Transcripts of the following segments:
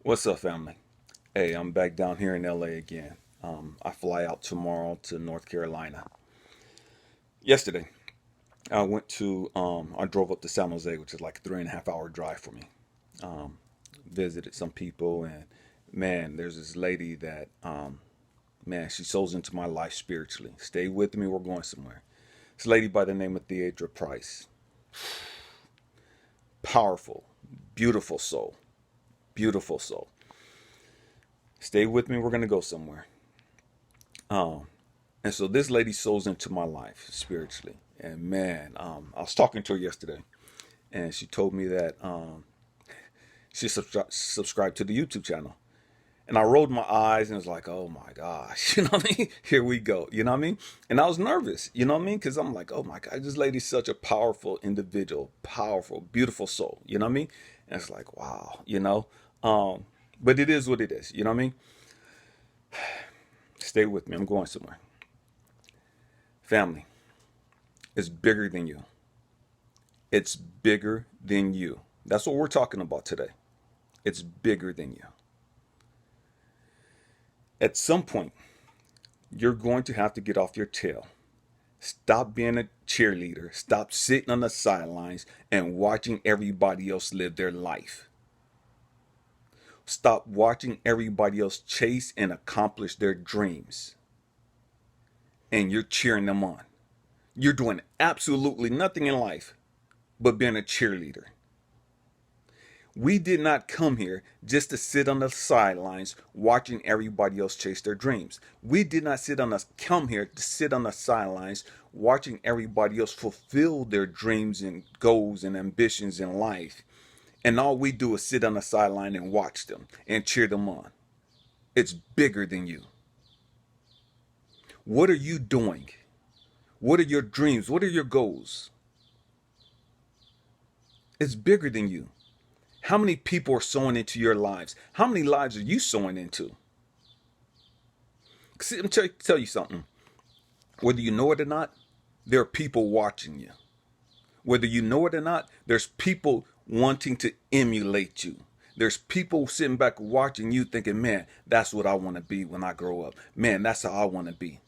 What's up, family? Hey, I'm back down here in LA again. I fly out tomorrow to North Carolina. Yesterday, I drove up to San Jose, which is like a 3.5 hour drive for me. Um, Visited some people, and man, there's this lady that, man, she sows into my life spiritually. Stay with me, we're going somewhere. This lady by the name of Theodra Price. Powerful, beautiful soul. Beautiful soul. Stay with me, we're going to go somewhere. Um, And so this lady sows into my life spiritually. And man, I was talking to her yesterday, and she told me that she subscribed to the YouTube channel. And I rolled my eyes and was like, oh my gosh, you know what I mean? Here we go, you know what I mean? And I was nervous, you know what I mean? Because I'm like, oh my God, this lady's such a powerful individual, powerful, beautiful soul, you know what I mean? And it's like, wow, you know? But it is what it is, you know what I mean? Stay with me, I'm going somewhere. Family is bigger than you. It's bigger than you. That's what we're talking about today. It's bigger than you. At some point, you're going to have to get off your tail. Stop being a cheerleader. Stop sitting on the sidelines and watching everybody else live their life. Stop watching everybody else chase and accomplish their dreams. And you're cheering them on. You're doing absolutely nothing in life but being a cheerleader. We did not come here just to sit on the sidelines watching everybody else chase their dreams. We did not come here to sit on the sidelines watching everybody else fulfill their dreams and goals and ambitions in life. And all we do is sit on the sideline and watch them and cheer them on. It's bigger than you. What are you doing? What are your dreams? What are your goals? It's bigger than you. How many people are sowing into your lives? How many lives are you sowing into? See, I'm tell you something. Whether you know it or not, there are people watching you. Whether you know it or not, there's people wanting to emulate you. There's people sitting back watching you thinking, man, that's what I want to be when I grow up. Man, that's how I want to be.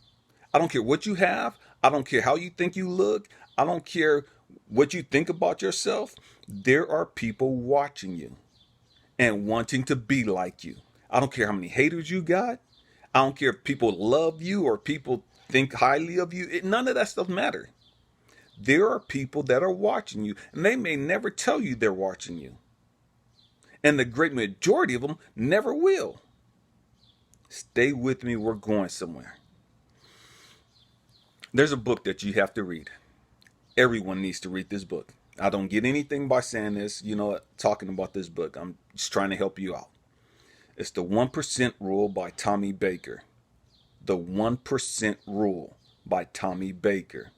I don't care what you have. I don't care how you think you look. I don't care what you think about yourself. There are people watching you and wanting to be like you. I don't care how many haters you got. I don't care if people love you or people think highly of you. None of that stuff matters. There are people that are watching you, and they may never tell you they're watching you. And the great majority of them never will. Stay with me, we're going somewhere. There's a book that you have to read. Everyone needs to read this book. I don't get anything by saying this, talking about this book. I'm just trying to help you out. It's The 1% Rule by Tommy Baker. The 1% Rule by Tommy Baker.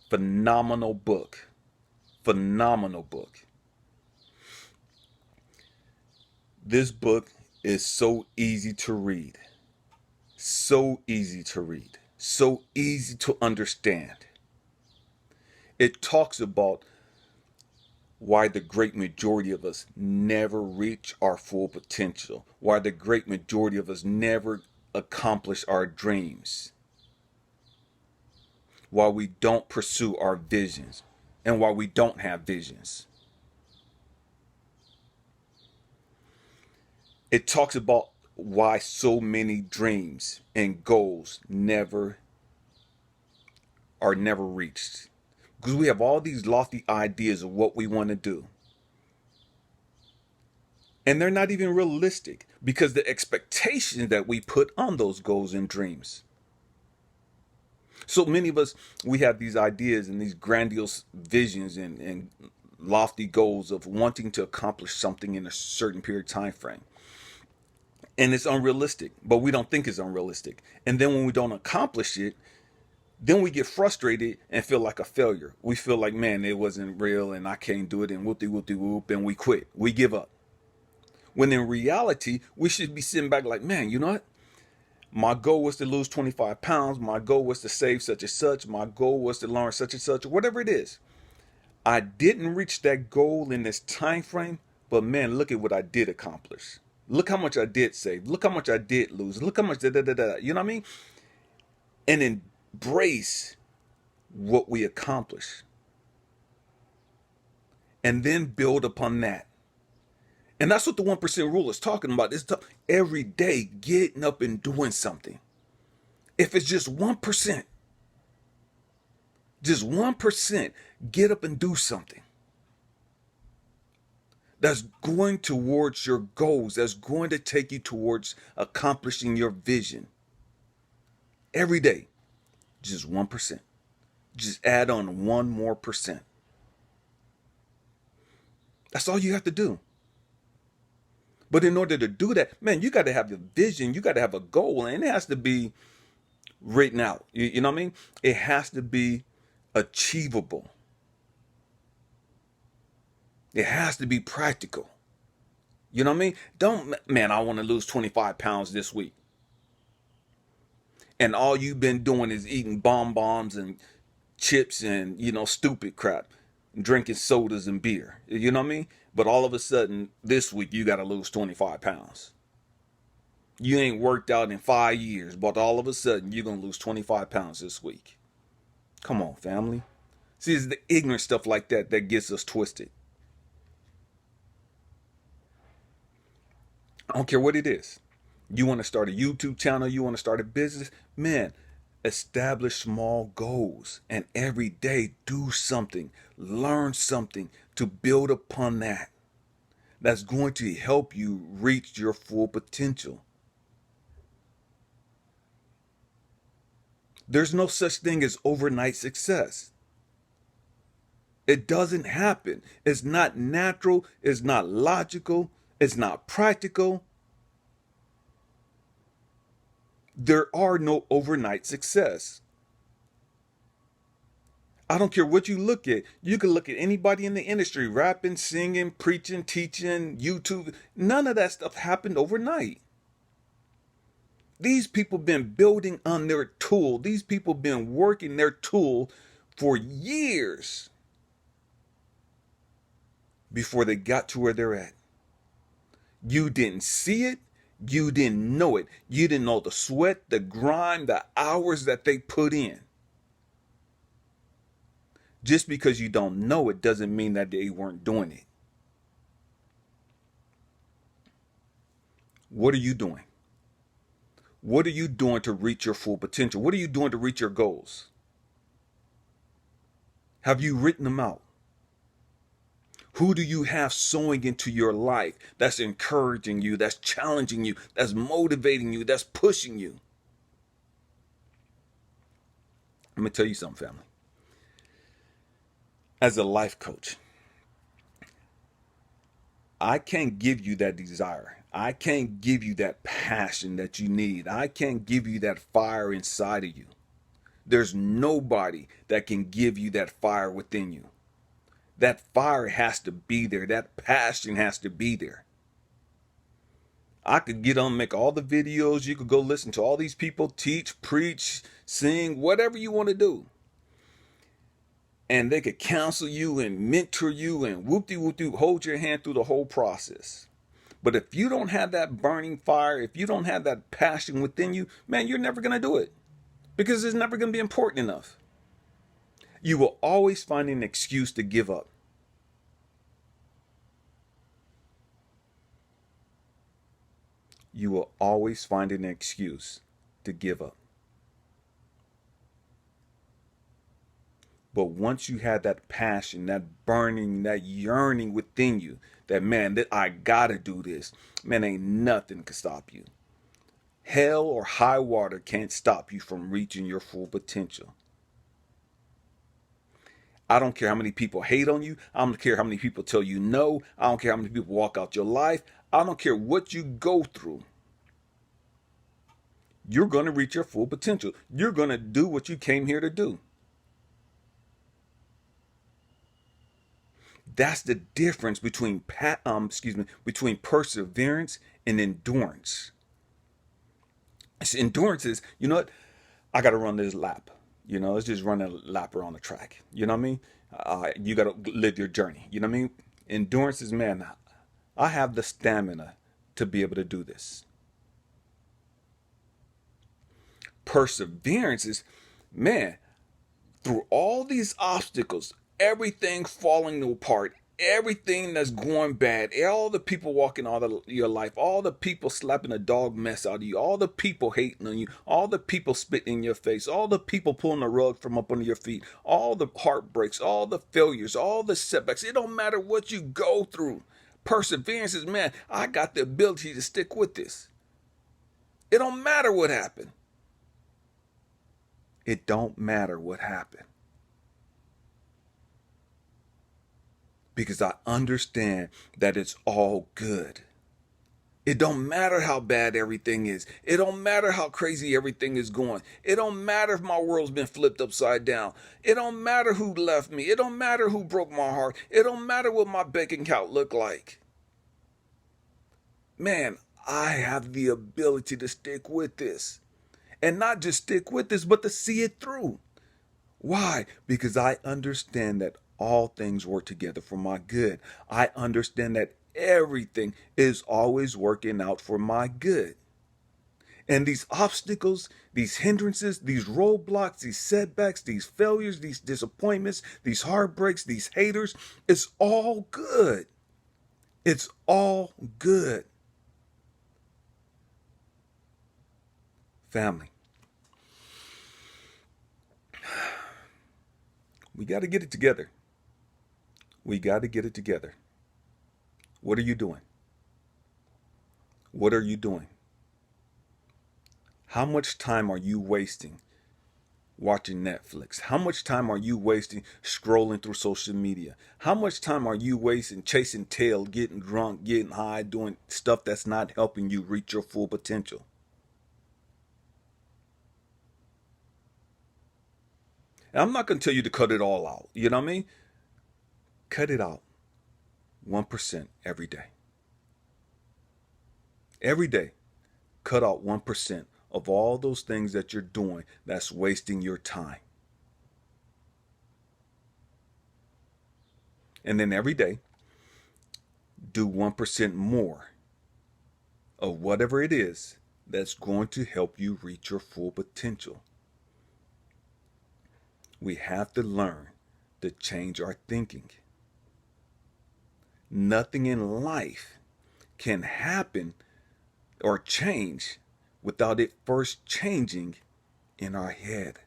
Phenomenal book. Phenomenal book. This book is so easy to read. So easy to read. So easy to understand. It talks about why the great majority of us never reach our full potential, why the great majority of us never accomplish our dreams, why we don't pursue our visions, and why we don't have visions. It talks about why so many dreams and goals are never reached. Because we have all these lofty ideas of what we want to do. And they're not even realistic because the expectations that we put on those goals and dreams. So many of us, we have these ideas and these grandiose visions and lofty goals of wanting to accomplish something in a certain period of time frame. And it's unrealistic, but we don't think it's unrealistic. And then when we don't accomplish it, then we get frustrated and feel like a failure. We feel like, man, it wasn't real and I can't do it and whoop-de-whoop-de-whoop, and we quit. We give up. When in reality, we should be sitting back like, man, you know what? My goal was to lose 25 pounds. My goal was to save such and such. My goal was to learn such and such, whatever it is. I didn't reach that goal in this time frame, but man, look at what I did accomplish. Look how much I did save. Look how much I did lose. Look how much da da da da. You know what I mean? And embrace what we accomplish. And then build upon that. And that's what the 1% rule is talking about. It's every day getting up and doing something. If it's just 1%, get up and do something that's going towards your goals, that's going to take you towards accomplishing your vision. Every day, just 1%. Just add on 1 more percent. That's all you have to do. But in order to do that, man, you got to have a vision. You got to have a goal, and it has to be written out. You know what I mean? It has to be achievable. It has to be practical. You know what I mean? Man, I want to lose 25 pounds this week. And all you've been doing is eating bonbons and chips and, stupid crap, drinking sodas and beer. You know what I mean? But all of a sudden, this week, you got to lose 25 pounds. You ain't worked out in 5 years, but all of a sudden, you're going to lose 25 pounds this week. Come on, family. See, it's the ignorant stuff like that that gets us twisted. I don't care what it is. You want to start a YouTube channel, you want to start a business, man, establish small goals and every day do something, learn something to build upon that. That's going to help you reach your full potential. There's no such thing as overnight success. It doesn't happen. It's not natural. It's not logical. It's not practical. There are no overnight success. I don't care what you look at. You can look at anybody in the industry, rapping, singing, preaching, teaching, YouTube. None of that stuff happened overnight. These people been building on their tool. These people been working their tool for years before they got to where they're at. You didn't see it. You didn't know it. You didn't know the sweat, the grime, the hours that they put in. Just because you don't know it doesn't mean that they weren't doing it. What are you doing? What are you doing to reach your full potential? What are you doing to reach your goals? Have you written them out? Who do you have sowing into your life that's encouraging you, that's challenging you, that's motivating you, that's pushing you? Let me tell you something, family. As a life coach, I can't give you that desire. I can't give you that passion that you need. I can't give you that fire inside of you. There's nobody that can give you that fire within you. That fire has to be there. That passion has to be there. I could get on, make all the videos. You could go listen to all these people teach, preach, sing, whatever you want to do. And they could counsel you and mentor you and whoop-de-whoop-de, hold your hand through the whole process. But if you don't have that burning fire, if you don't have that passion within you, man, you're never going to do it. Because it's never going to be important enough. You will always find an excuse to give up. You will always find an excuse to give up. But once you have that passion, that burning, that yearning within you, that man, that I gotta do this, man, ain't nothing can stop you. Hell or high water can't stop you from reaching your full potential. I don't care how many people hate on you. I don't care how many people tell you no. I don't care how many people walk out your life. I don't care what you go through. You're going to reach your full potential. You're going to do what you came here to do. That's the difference between between perseverance and endurance. Endurance is, you know what? I got to run this lap. Let's just run a lap around the track. You know what I mean? You got to live your journey. You know what I mean? Endurance is, man, I have the stamina to be able to do this. Perseverance is, man, through all these obstacles, everything falling apart, everything that's going bad, all the people walking out of your life, all the people slapping a dog mess out of you, all the people hating on you, all the people spitting in your face, all the people pulling the rug from up under your feet, all the heartbreaks, all the failures, all the setbacks. It don't matter what you go through. Perseverance is, man, I got the ability to stick with this. It don't matter what happened. It don't matter what happened. Because I understand that it's all good. It don't matter how bad everything is. It don't matter how crazy everything is going. It don't matter if my world's been flipped upside down. It don't matter who left me. It don't matter who broke my heart. It don't matter what my bank account looked like. Man, I have the ability to stick with this. And not just stick with this, but to see it through. Why? Because I understand that all things work together for my good. I understand that everything is always working out for my good. And these obstacles, these hindrances, these roadblocks, these setbacks, these failures, these disappointments, these heartbreaks, these haters, it's all good. It's all good. Family, we got to get it together. We got to get it together. What are you doing? What are you doing? How much time are you wasting watching Netflix? How much time are you wasting scrolling through social media? How much time are you wasting chasing tail, getting drunk, getting high, doing stuff that's not helping you reach your full potential? And I'm not going to tell you to cut it all out. You know what I mean? Cut it out 1% every day. Every day, cut out 1% of all those things that you're doing that's wasting your time. And then every day, do 1% more of whatever it is that's going to help you reach your full potential. We have to learn to change our thinking. Nothing in life can happen or change without it first changing in our head.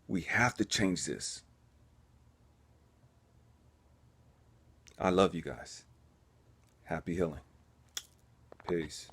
We have to change this. I love you guys. Happy healing. Peace.